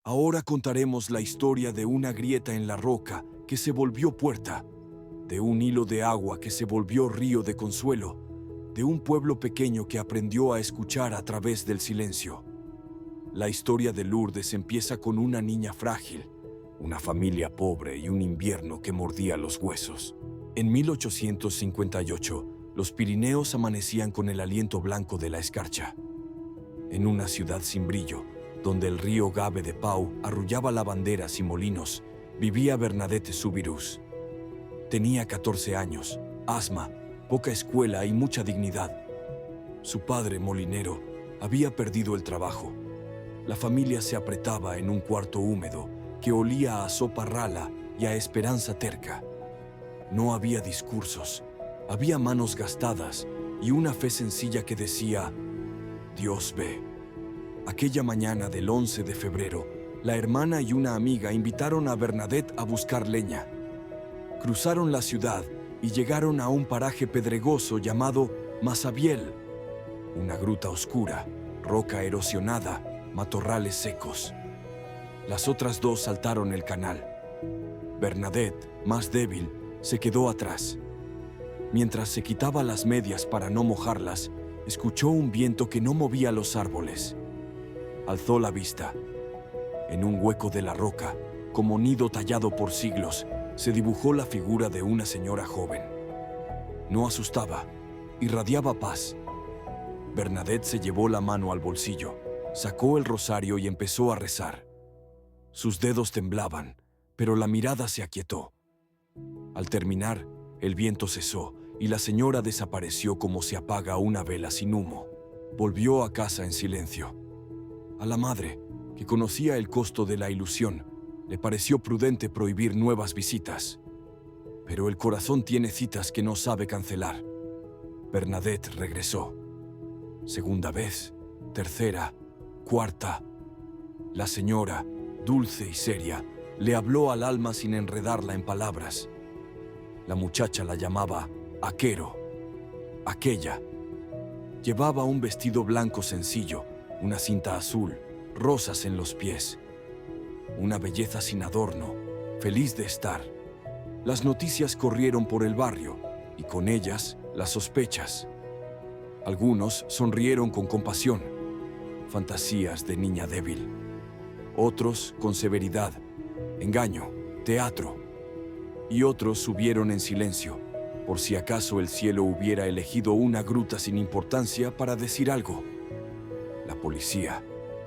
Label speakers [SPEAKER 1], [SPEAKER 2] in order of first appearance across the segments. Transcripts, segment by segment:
[SPEAKER 1] Ahora contaremos la historia de una grieta en la roca que se volvió puerta, de un hilo de agua que se volvió río de consuelo, de un pueblo pequeño que aprendió a escuchar a través del silencio. La historia de Lourdes empieza con una niña frágil, una familia pobre y un invierno que mordía los huesos. En 1858, los Pirineos amanecían con el aliento blanco de la escarcha. En una ciudad sin brillo, donde el río Gave de Pau arrullaba lavanderas y molinos, vivía Bernadette Soubirous. Tenía 14 años, asma, poca escuela y mucha dignidad. Su padre, molinero, había perdido el trabajo. La familia se apretaba en un cuarto húmedo que olía a sopa rala y a esperanza terca. No había discursos, había manos gastadas y una fe sencilla que decía: Dios ve. Aquella mañana del 11 de febrero, la hermana y una amiga invitaron a Bernadette a buscar leña. Cruzaron la ciudad y llegaron a un paraje pedregoso llamado Masabiel, una gruta oscura, roca erosionada, matorrales secos. Las otras dos saltaron el canal. Bernadette, más débil, se quedó atrás. Mientras se quitaba las medias para no mojarlas, escuchó un viento que no movía los árboles. Alzó la vista. En un hueco de la roca, como nido tallado por siglos, se dibujó la figura de una señora joven. No asustaba, irradiaba paz. Bernadette se llevó la mano al bolsillo, sacó el rosario y empezó a rezar. Sus dedos temblaban, pero la mirada se aquietó. Al terminar, el viento cesó y la señora desapareció como se apaga una vela sin humo. Volvió a casa en silencio. A la madre, que conocía el costo de la ilusión, le pareció prudente prohibir nuevas visitas. Pero el corazón tiene citas que no sabe cancelar. Bernadette regresó. Segunda vez, tercera, cuarta. La señora, dulce y seria, le habló al alma sin enredarla en palabras. La muchacha la llamaba Aquero, aquella. Llevaba un vestido blanco sencillo, una cinta azul, rosas en los pies. Una belleza sin adorno, feliz de estar. Las noticias corrieron por el barrio, y con ellas las sospechas. Algunos sonrieron con compasión, fantasías de niña débil. Otros con severidad, engaño, teatro. Y otros subieron en silencio, por si acaso el cielo hubiera elegido una gruta sin importancia para decir algo. La policía,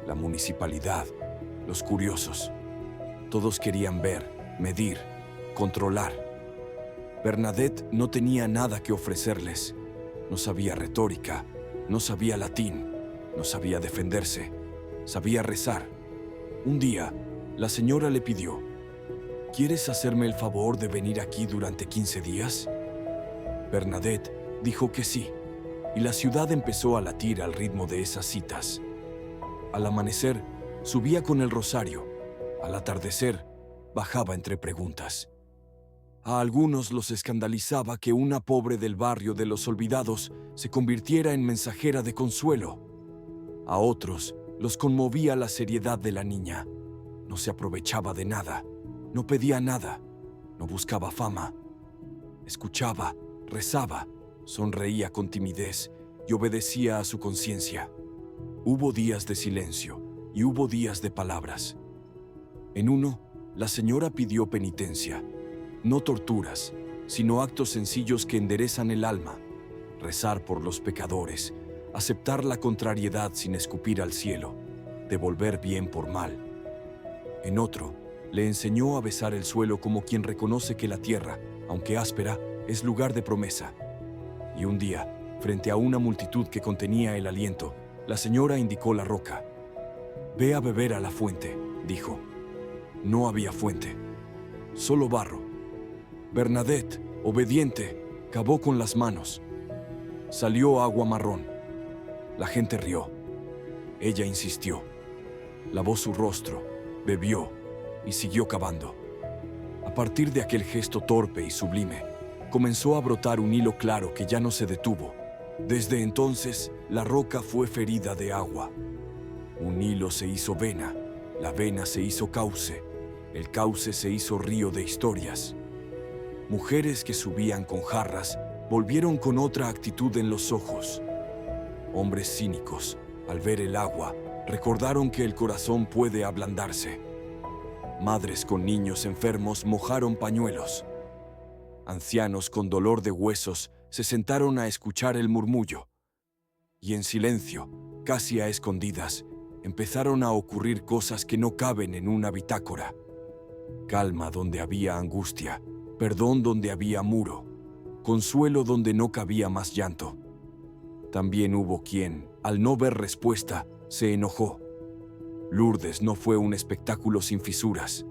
[SPEAKER 1] la municipalidad, los curiosos. Todos querían ver, medir, controlar. Bernadette no tenía nada que ofrecerles. No sabía retórica, no sabía latín, no sabía defenderse, sabía rezar. Un día, la señora le pidió: ¿quieres hacerme el favor de venir aquí durante 15 días? Bernadette dijo que sí, y la ciudad empezó a latir al ritmo de esas citas. Al amanecer, subía con el rosario. Al atardecer, bajaba entre preguntas. A algunos los escandalizaba que una pobre del barrio de los olvidados se convirtiera en mensajera de consuelo. A otros los conmovía la seriedad de la niña. No se aprovechaba de nada, no pedía nada, no buscaba fama. Escuchaba, rezaba, sonreía con timidez y obedecía a su conciencia. Hubo días de silencio y hubo días de palabras. En uno, la señora pidió penitencia, no torturas, sino actos sencillos que enderezan el alma, rezar por los pecadores, aceptar la contrariedad sin escupir al cielo, devolver bien por mal. En otro, le enseñó a besar el suelo como quien reconoce que la tierra, aunque áspera, es lugar de promesa. Y un día, frente a una multitud que contenía el aliento, la señora indicó la roca. «Ve a beber a la fuente», dijo. No había fuente, solo barro. Bernadette, obediente, cavó con las manos. Salió agua marrón. La gente rió. Ella insistió. Lavó su rostro, bebió y siguió cavando. A partir de aquel gesto torpe y sublime, comenzó a brotar un hilo claro que ya no se detuvo. Desde entonces, la roca fue ferida de agua. Un hilo se hizo vena, La vena se hizo cauce, el cauce se hizo río de historias. Mujeres que subían con jarras volvieron con otra actitud en los ojos. Hombres cínicos, al ver el agua, recordaron que el corazón puede ablandarse. Madres con niños enfermos mojaron pañuelos. Ancianos con dolor de huesos se sentaron a escuchar el murmullo. Y en silencio, casi a escondidas, empezaron a ocurrir cosas que no caben en una bitácora. Calma donde había angustia, perdón donde había muro, consuelo donde no cabía más llanto. También hubo quien, al no ver respuesta, se enojó. Lourdes no fue un espectáculo sin fisuras.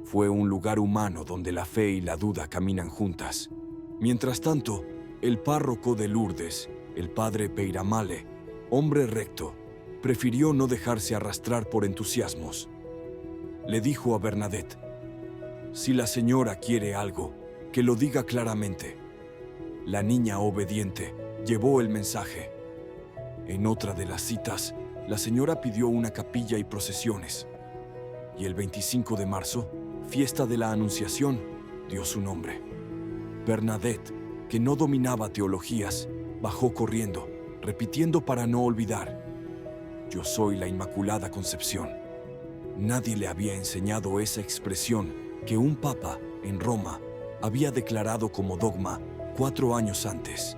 [SPEAKER 1] Fue un lugar humano donde la fe y la duda caminan juntas. Mientras tanto, el párroco de Lourdes, el padre Peiramale, hombre recto, prefirió no dejarse arrastrar por entusiasmos. Le dijo a Bernadette: «Si la señora quiere algo, que lo diga claramente». La niña obediente llevó el mensaje. En otra de las citas, la señora pidió una capilla y procesiones. Y el 25 de marzo, fiesta de la Anunciación, dio su nombre. Bernadette, que no dominaba teologías, bajó corriendo, repitiendo para no olvidar: «Yo soy la Inmaculada Concepción». Nadie le había enseñado esa expresión que un papa, en Roma, había declarado como dogma 4 años antes.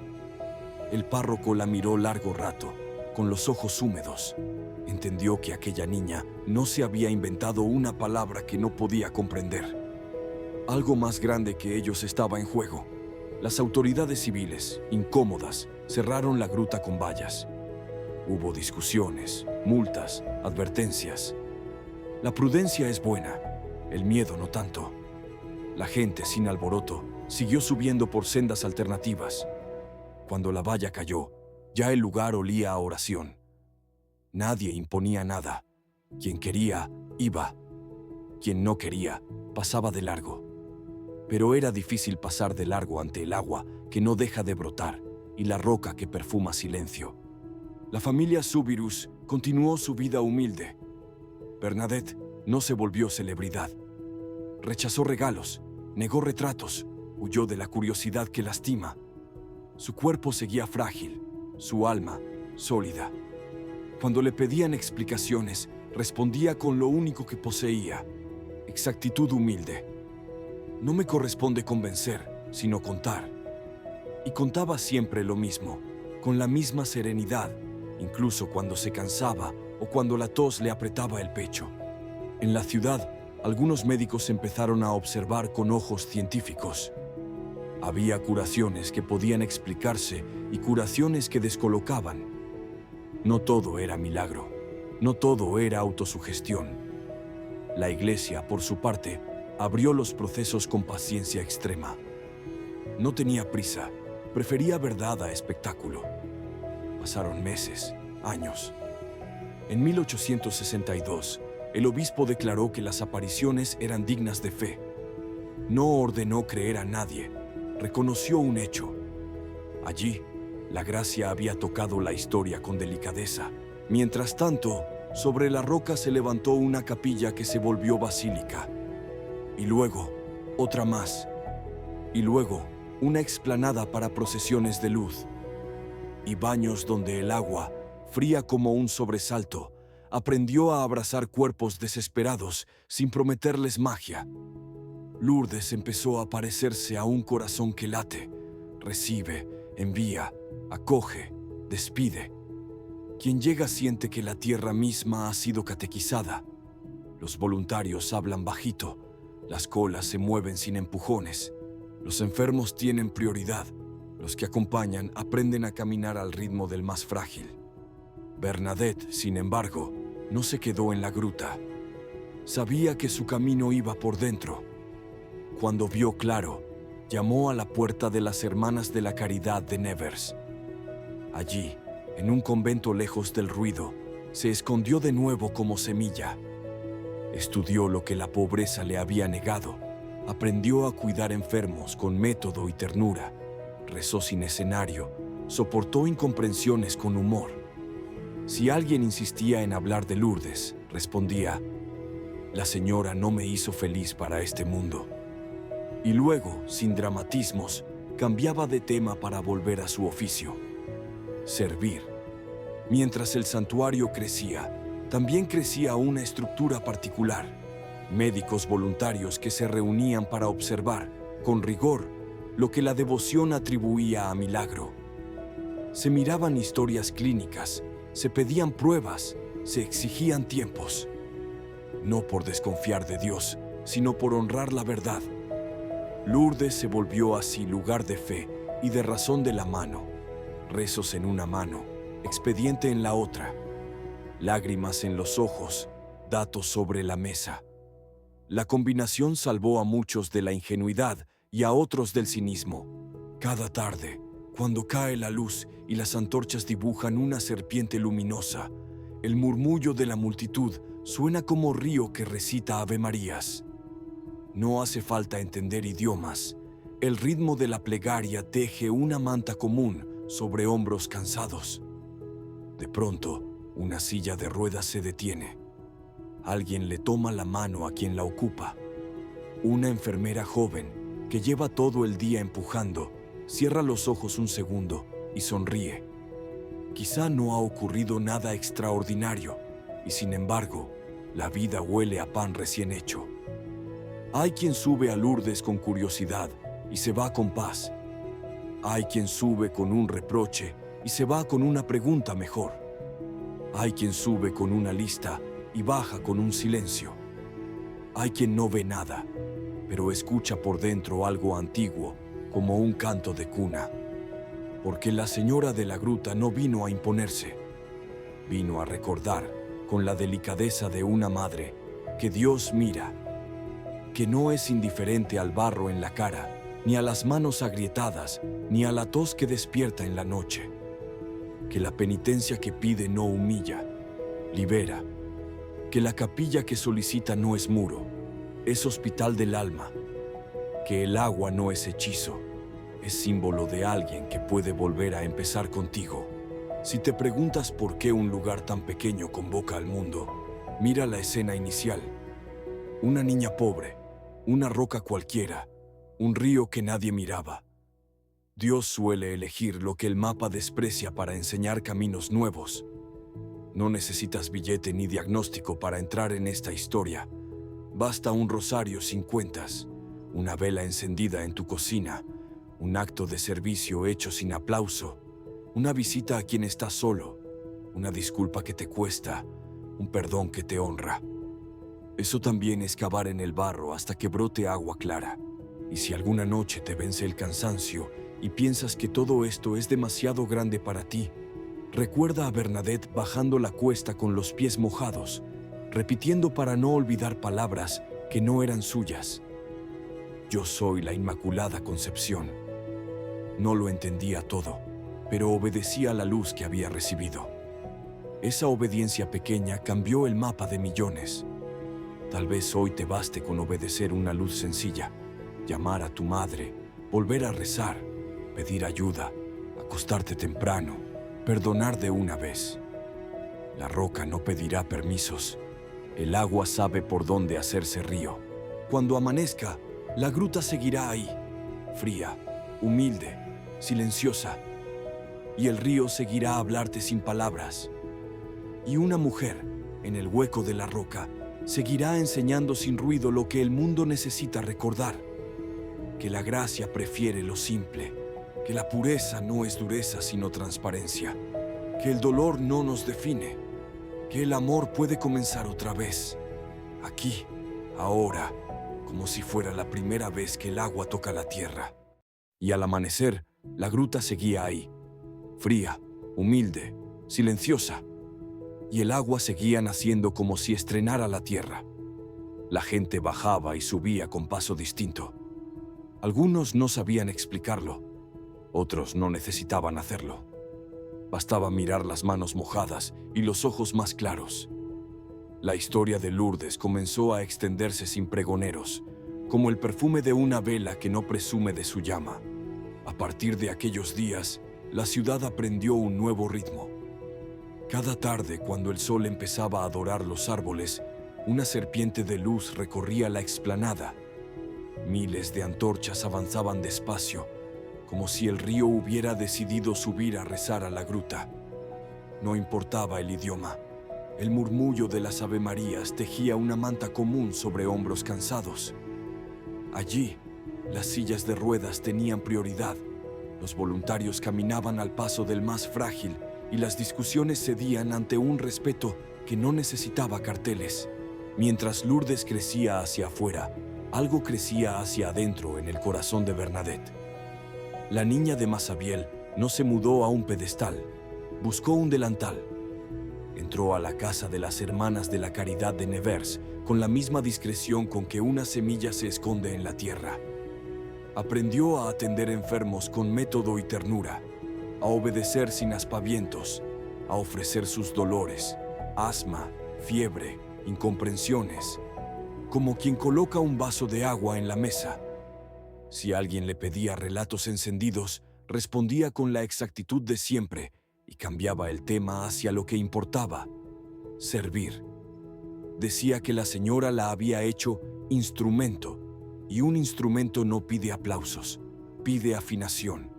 [SPEAKER 1] El párroco la miró largo rato, con los ojos húmedos. Entendió que aquella niña no se había inventado una palabra que no podía comprender. Algo más grande que ellos estaba en juego. Las autoridades civiles, incómodas, cerraron la gruta con vallas. Hubo discusiones, multas, advertencias. La prudencia es buena, el miedo no tanto. La gente, sin alboroto, siguió subiendo por sendas alternativas. Cuando la valla cayó, ya el lugar olía a oración. Nadie imponía nada. Quien quería, iba. Quien no quería, pasaba de largo. Pero era difícil pasar de largo ante el agua que no deja de brotar y la roca que perfuma silencio. La familia Subirus continuó su vida humilde. Bernadette no se volvió celebridad. Rechazó regalos, negó retratos, huyó de la curiosidad que lastima. Su cuerpo seguía frágil, su alma sólida. Cuando le pedían explicaciones, respondía con lo único que poseía: exactitud humilde. No me corresponde convencer, sino contar. Y contaba siempre lo mismo, con la misma serenidad, incluso cuando se cansaba o cuando la tos le apretaba el pecho. En la ciudad, algunos médicos empezaron a observar con ojos científicos. Había curaciones que podían explicarse y curaciones que descolocaban. No todo era milagro, no todo era autosugestión. La Iglesia, por su parte, abrió los procesos con paciencia extrema. No tenía prisa, prefería verdad a espectáculo. Pasaron meses, años. En 1862, el obispo declaró que las apariciones eran dignas de fe. No ordenó creer a nadie, reconoció un hecho. Allí, la gracia había tocado la historia con delicadeza. Mientras tanto, sobre la roca se levantó una capilla que se volvió basílica. Y luego, otra más. Y luego, una explanada para procesiones de luz. Y baños donde el agua, fría como un sobresalto, aprendió a abrazar cuerpos desesperados sin prometerles magia. Lourdes empezó a parecerse a un corazón que late, recibe, envía, acoge, despide. Quien llega siente que la tierra misma ha sido catequizada. Los voluntarios hablan bajito, las colas se mueven sin empujones. Los enfermos tienen prioridad. Los que acompañan aprenden a caminar al ritmo del más frágil. Bernadette, sin embargo, no se quedó en la gruta. Sabía que su camino iba por dentro. Cuando vio claro, llamó a la puerta de las Hermanas de la Caridad de Nevers. Allí, en un convento lejos del ruido, se escondió de nuevo como semilla. Estudió lo que la pobreza le había negado. Aprendió a cuidar enfermos con método y ternura. Rezó sin escenario. Soportó incomprensiones con humor. Si alguien insistía en hablar de Lourdes, respondía: La señora no me hizo feliz para este mundo. Y luego, sin dramatismos, cambiaba de tema para volver a su oficio: servir. Mientras el santuario crecía, también crecía una estructura particular: médicos voluntarios que se reunían para observar, con rigor, lo que la devoción atribuía a milagro. Se miraban historias clínicas, se pedían pruebas, se exigían tiempos. No por desconfiar de Dios, sino por honrar la verdad. Lourdes se volvió así lugar de fe y de razón de la mano. Rezos en una mano, expediente en la otra. Lágrimas en los ojos, datos sobre la mesa. La combinación salvó a muchos de la ingenuidad y a otros del cinismo. Cada tarde, cuando cae la luz y las antorchas dibujan una serpiente luminosa, el murmullo de la multitud suena como río que recita avemarías. No hace falta entender idiomas. El ritmo de la plegaria teje una manta común sobre hombros cansados. De pronto, una silla de ruedas se detiene. Alguien le toma la mano a quien la ocupa. Una enfermera joven, que lleva todo el día empujando, cierra los ojos un segundo y sonríe. Quizá no ha ocurrido nada extraordinario, y sin embargo, la vida huele a pan recién hecho. Hay quien sube a Lourdes con curiosidad y se va con paz. Hay quien sube con un reproche y se va con una pregunta mejor. Hay quien sube con una lista y baja con un silencio. Hay quien no ve nada, pero escucha por dentro algo antiguo, como un canto de cuna. Porque la señora de la gruta no vino a imponerse. Vino a recordar, con la delicadeza de una madre, que Dios mira, que no es indiferente al barro en la cara, ni a las manos agrietadas, ni a la tos que despierta en la noche. Que la penitencia que pide no humilla, libera. Que la capilla que solicita no es muro, es hospital del alma. Que el agua no es hechizo, es símbolo de alguien que puede volver a empezar contigo. Si te preguntas por qué un lugar tan pequeño convoca al mundo, mira la escena inicial. Una niña pobre, una roca cualquiera, un río que nadie miraba. Dios suele elegir lo que el mapa desprecia para enseñar caminos nuevos. No necesitas billete ni diagnóstico para entrar en esta historia. Basta un rosario sin cuentas, una vela encendida en tu cocina, un acto de servicio hecho sin aplauso, una visita a quien está solo, una disculpa que te cuesta, un perdón que te honra. Eso también es cavar en el barro hasta que brote agua clara. Y si alguna noche te vence el cansancio y piensas que todo esto es demasiado grande para ti, recuerda a Bernadette bajando la cuesta con los pies mojados, repitiendo para no olvidar palabras que no eran suyas. Yo soy la Inmaculada Concepción. No lo entendía todo, pero obedecía a la luz que había recibido. Esa obediencia pequeña cambió el mapa de millones. Tal vez hoy te baste con obedecer una luz sencilla, llamar a tu madre, volver a rezar, pedir ayuda, acostarte temprano, perdonar de una vez. La roca no pedirá permisos. El agua sabe por dónde hacerse río. Cuando amanezca, la gruta seguirá ahí, fría, humilde, silenciosa. Y el río seguirá a hablarte sin palabras. Y una mujer, en el hueco de la roca, seguirá enseñando sin ruido lo que el mundo necesita recordar: que la gracia prefiere lo simple, que la pureza no es dureza sino transparencia, que el dolor no nos define, que el amor puede comenzar otra vez, aquí, ahora, como si fuera la primera vez que el agua toca la tierra. Y al amanecer, la gruta seguía ahí, fría, humilde, silenciosa, y el agua seguía naciendo como si estrenara la tierra. La gente bajaba y subía con paso distinto. Algunos no sabían explicarlo, otros no necesitaban hacerlo. Bastaba mirar las manos mojadas y los ojos más claros. La historia de Lourdes comenzó a extenderse sin pregoneros, como el perfume de una vela que no presume de su llama. A partir de aquellos días, la ciudad aprendió un nuevo ritmo. Cada tarde, cuando el sol empezaba a dorar los árboles, Una serpiente de luz recorría la explanada. Miles de antorchas avanzaban despacio, como si el río hubiera decidido subir a rezar a la gruta. No importaba el idioma. El murmullo de las avemarías tejía una manta común sobre hombros cansados. Allí, las sillas de ruedas tenían prioridad. Los voluntarios caminaban al paso del más frágil y las discusiones cedían ante un respeto que no necesitaba carteles. Mientras Lourdes crecía hacia afuera, algo crecía hacia adentro en el corazón de Bernadette. La niña de Massabielle no se mudó a un pedestal, buscó un delantal. Entró a la casa de las Hermanas de la Caridad de Nevers con la misma discreción con que una semilla se esconde en la tierra. Aprendió a atender enfermos con método y ternura, a obedecer sin aspavientos, a ofrecer sus dolores, asma, fiebre, incomprensiones, como quien coloca un vaso de agua en la mesa. Si alguien le pedía relatos encendidos, respondía con la exactitud de siempre y cambiaba el tema hacia lo que importaba: servir. Decía que la señora la había hecho instrumento, y un instrumento no pide aplausos, pide afinación.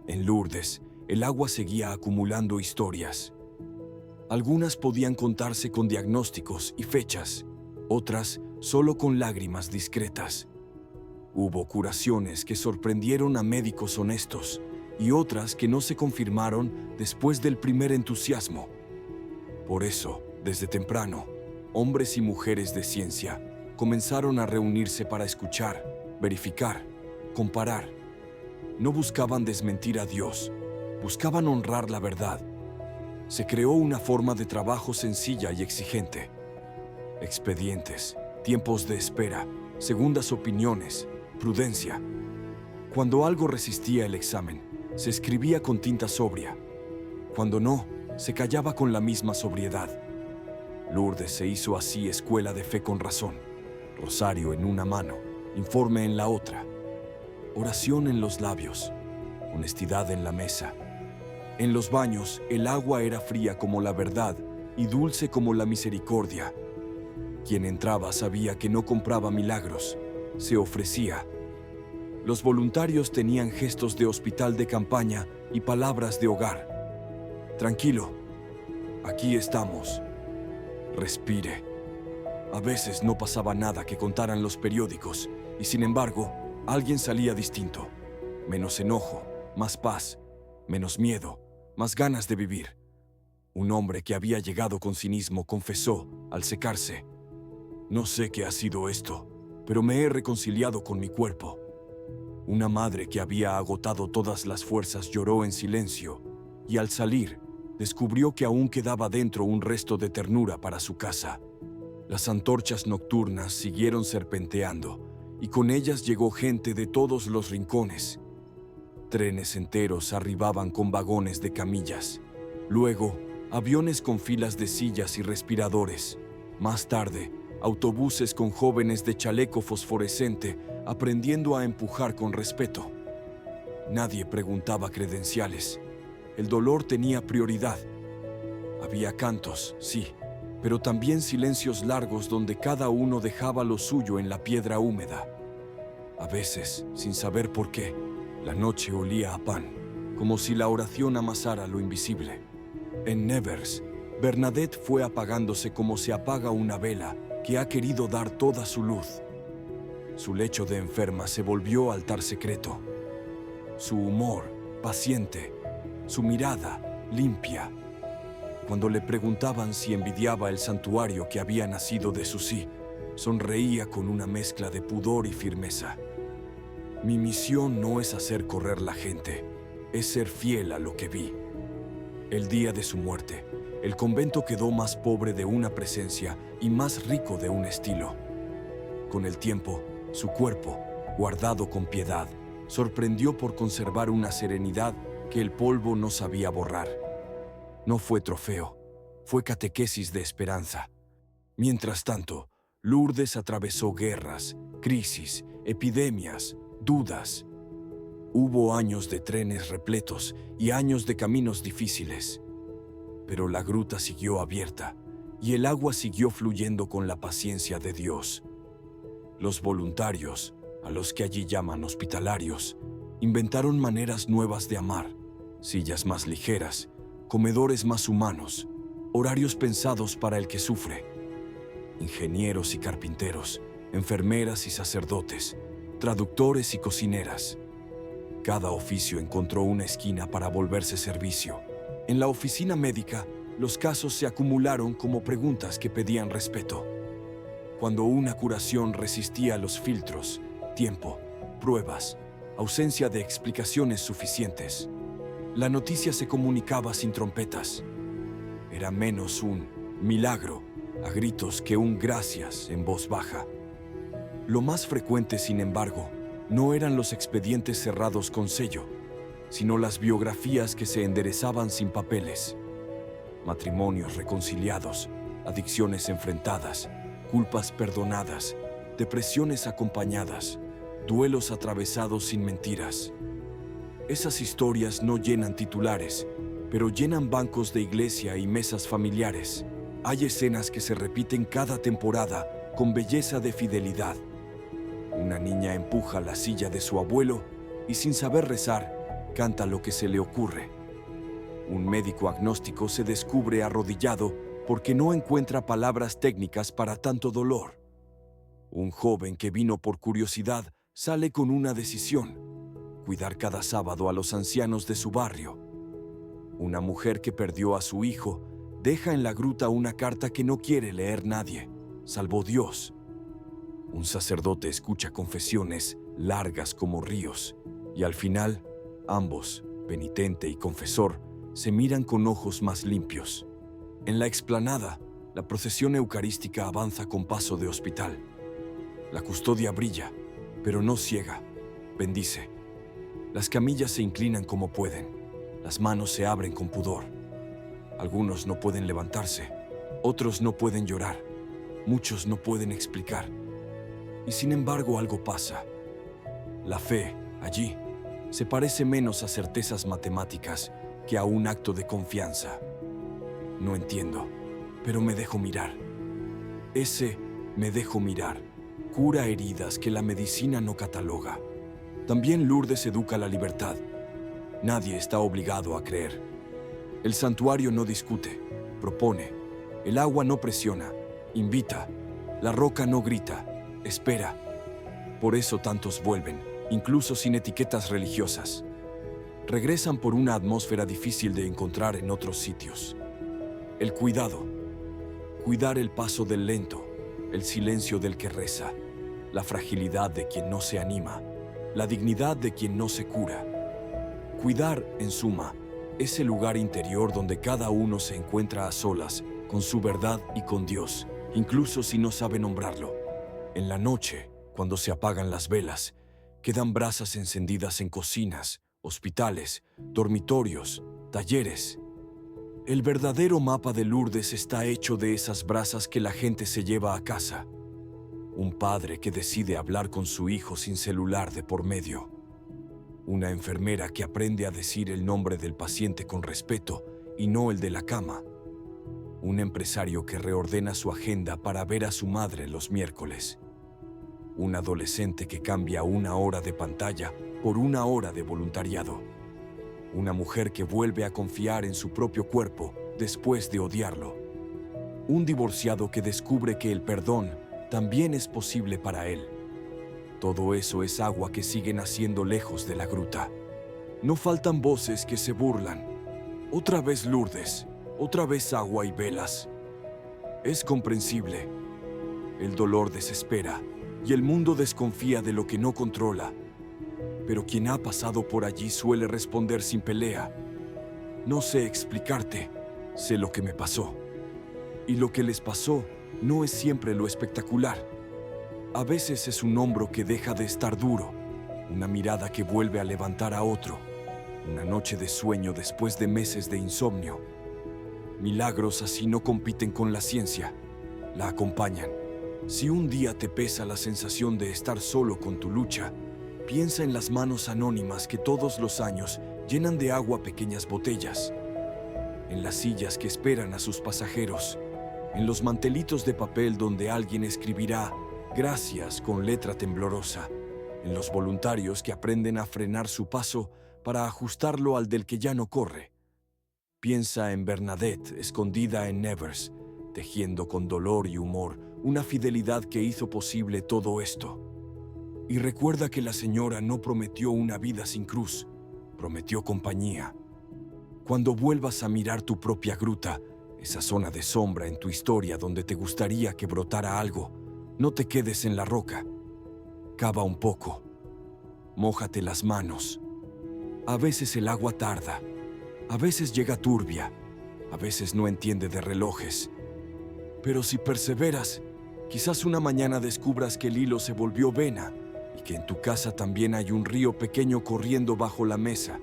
[SPEAKER 1] En Lourdes, el agua seguía acumulando historias. Algunas podían contarse con diagnósticos y fechas, otras solo con lágrimas discretas. Hubo curaciones que sorprendieron a médicos honestos y otras que no se confirmaron después del primer entusiasmo. Por eso, desde temprano, hombres y mujeres de ciencia comenzaron a reunirse para escuchar, verificar, comparar. No buscaban desmentir a Dios, buscaban honrar la verdad. Se creó una forma de trabajo sencilla y exigente. Expedientes, tiempos de espera, segundas opiniones, prudencia. Cuando algo resistía el examen, se escribía con tinta sobria. Cuando no, se callaba con la misma sobriedad. Lourdes se hizo así escuela de fe con razón. Rosario en una mano, informe en la otra. Oración en los labios, honestidad en la mesa. En los baños, el agua era fría como la verdad y dulce como la misericordia. Quien entraba sabía que no compraba milagros, se ofrecía. Los voluntarios tenían gestos de hospital de campaña y palabras de hogar. Tranquilo, aquí estamos. Respire. A veces no pasaba nada que contaran los periódicos, y sin embargo, alguien salía distinto. Menos enojo, más paz, menos miedo, más ganas de vivir. Un hombre que había llegado con cinismo confesó, al secarse: «No sé qué ha sido esto, pero me he reconciliado con mi cuerpo». Una madre que había agotado todas las fuerzas lloró en silencio, y al salir, descubrió que aún quedaba dentro un resto de ternura para su casa. Las antorchas nocturnas siguieron serpenteando, y con ellas llegó gente de todos los rincones. Trenes enteros arribaban con vagones de camillas. Luego, aviones con filas de sillas y respiradores. Más tarde, autobuses con jóvenes de chaleco fosforescente aprendiendo a empujar con respeto. Nadie preguntaba credenciales. El dolor tenía prioridad. Había cantos, sí, pero también silencios largos donde cada uno dejaba lo suyo en la piedra húmeda. A veces, sin saber por qué, la noche olía a pan, como si la oración amasara lo invisible. En Nevers, Bernadette fue apagándose como se apaga una vela que ha querido dar toda su luz. Su lecho de enferma se volvió altar secreto. Su humor, paciente. Su mirada, limpia. Cuando le preguntaban si envidiaba el santuario que había nacido de su sí, sonreía con una mezcla de pudor y firmeza. Mi misión no es hacer correr la gente, es ser fiel a lo que vi. El día de su muerte, el convento quedó más pobre de una presencia y más rico de un estilo. Con el tiempo, su cuerpo, guardado con piedad, sorprendió por conservar una serenidad que el polvo no sabía borrar. No fue trofeo, fue catequesis de esperanza. Mientras tanto, Lourdes atravesó guerras, crisis, epidemias, dudas. Hubo años de trenes repletos y años de caminos difíciles. Pero la gruta siguió abierta, y el agua siguió fluyendo con la paciencia de Dios. Los voluntarios, a los que allí llaman hospitalarios, inventaron maneras nuevas de amar, sillas más ligeras, comedores más humanos, horarios pensados para el que sufre. Ingenieros y carpinteros, enfermeras y sacerdotes, traductores y cocineras. Cada oficio encontró una esquina para volverse servicio. En la oficina médica, los casos se acumularon como preguntas que pedían respeto. Cuando una curación resistía a los filtros, tiempo, pruebas, ausencia de explicaciones suficientes, la noticia se comunicaba sin trompetas. Era menos un milagro a gritos que un gracias en voz baja. Lo más frecuente, sin embargo, no eran los expedientes cerrados con sello, sino las biografías que se enderezaban sin papeles. Matrimonios reconciliados, adicciones enfrentadas, culpas perdonadas, depresiones acompañadas, duelos atravesados sin mentiras. Esas historias no llenan titulares, pero llenan bancos de iglesia y mesas familiares. Hay escenas que se repiten cada temporada con belleza de fidelidad. Una niña empuja la silla de su abuelo y, sin saber rezar, canta lo que se le ocurre. Un médico agnóstico se descubre arrodillado porque no encuentra palabras técnicas para tanto dolor. Un joven que vino por curiosidad sale con una decisión: cuidar cada sábado a los ancianos de su barrio. Una mujer que perdió a su hijo deja en la gruta una carta que no quiere leer nadie, salvo Dios. Un sacerdote escucha confesiones largas como ríos, y al final, ambos, penitente y confesor, se miran con ojos más limpios. En la explanada, la procesión eucarística avanza con paso de hospital. La custodia brilla, pero no ciega, bendice. Las camillas se inclinan como pueden, las manos se abren con pudor. Algunos no pueden levantarse, otros no pueden llorar, muchos no pueden explicar. Y sin embargo algo pasa. La fe, allí, se parece menos a certezas matemáticas que a un acto de confianza. No entiendo, pero me dejo mirar. Ese me dejo mirar cura heridas que la medicina no cataloga. También Lourdes educa la libertad. Nadie está obligado a creer. El santuario no discute, propone. El agua no presiona, invita. La roca no grita, espera. Por eso tantos vuelven, incluso sin etiquetas religiosas. Regresan por una atmósfera difícil de encontrar en otros sitios. El cuidado. Cuidar el paso del lento, el silencio del que reza, la fragilidad de quien no se anima, la dignidad de quien no se cura. Cuidar, en suma, ese lugar interior donde cada uno se encuentra a solas con su verdad y con Dios, incluso si no sabe nombrarlo. En la noche, cuando se apagan las velas, quedan brasas encendidas en cocinas, hospitales, dormitorios, talleres. El verdadero mapa de Lourdes está hecho de esas brasas que la gente se lleva a casa. Un padre que decide hablar con su hijo sin celular de por medio. Una enfermera que aprende a decir el nombre del paciente con respeto y no el de la cama. Un empresario que reordena su agenda para ver a su madre los miércoles. Un adolescente que cambia una hora de pantalla por una hora de voluntariado. Una mujer que vuelve a confiar en su propio cuerpo después de odiarlo. Un divorciado que descubre que el perdón también es posible para él. Todo eso es agua que sigue naciendo lejos de la gruta. No faltan voces que se burlan. Otra vez Lourdes, otra vez agua y velas. Es comprensible. El dolor desespera y el mundo desconfía de lo que no controla. Pero quien ha pasado por allí suele responder sin pelea. No sé explicarte, sé lo que me pasó. Y lo que les pasó no es siempre lo espectacular. A veces es un hombro que deja de estar duro, una mirada que vuelve a levantar a otro, una noche de sueño después de meses de insomnio. Milagros así no compiten con la ciencia, la acompañan. Si un día te pesa la sensación de estar solo con tu lucha, piensa en las manos anónimas que todos los años llenan de agua pequeñas botellas, en las sillas que esperan a sus pasajeros, en los mantelitos de papel donde alguien escribirá "Gracias" con letra temblorosa, en los voluntarios que aprenden a frenar su paso para ajustarlo al del que ya no corre. Piensa en Bernadette, escondida en Nevers, tejiendo con dolor y humor una fidelidad que hizo posible todo esto. Y recuerda que la señora no prometió una vida sin cruz, prometió compañía. Cuando vuelvas a mirar tu propia gruta, esa zona de sombra en tu historia donde te gustaría que brotara algo, no te quedes en la roca. Cava un poco. Mójate las manos. A veces el agua tarda. A veces llega turbia. A veces no entiende de relojes. Pero si perseveras, quizás una mañana descubras que el hilo se volvió vena y que en tu casa también hay un río pequeño corriendo bajo la mesa,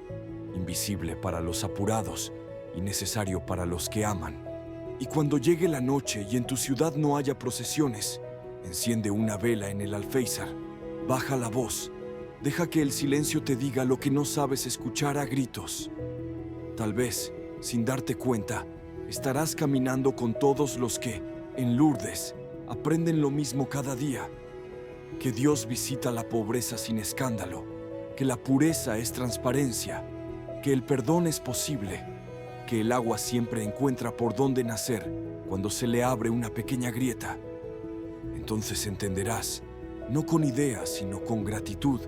[SPEAKER 1] invisible para los apurados y necesario para los que aman. Y cuando llegue la noche y en tu ciudad no haya procesiones, enciende una vela en el alféizar, baja la voz, deja que el silencio te diga lo que no sabes escuchar a gritos. Tal vez, sin darte cuenta, estarás caminando con todos los que, en Lourdes, aprenden lo mismo cada día. Que Dios visita la pobreza sin escándalo, que la pureza es transparencia, que el perdón es posible, que el agua siempre encuentra por dónde nacer cuando se le abre una pequeña grieta. Entonces entenderás, no con ideas, sino con gratitud,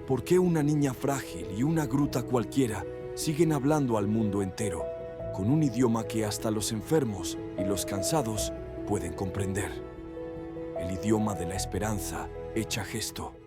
[SPEAKER 1] por qué una niña frágil y una gruta cualquiera siguen hablando al mundo entero, con un idioma que hasta los enfermos y los cansados pueden comprender. El idioma de la esperanza hecha gesto.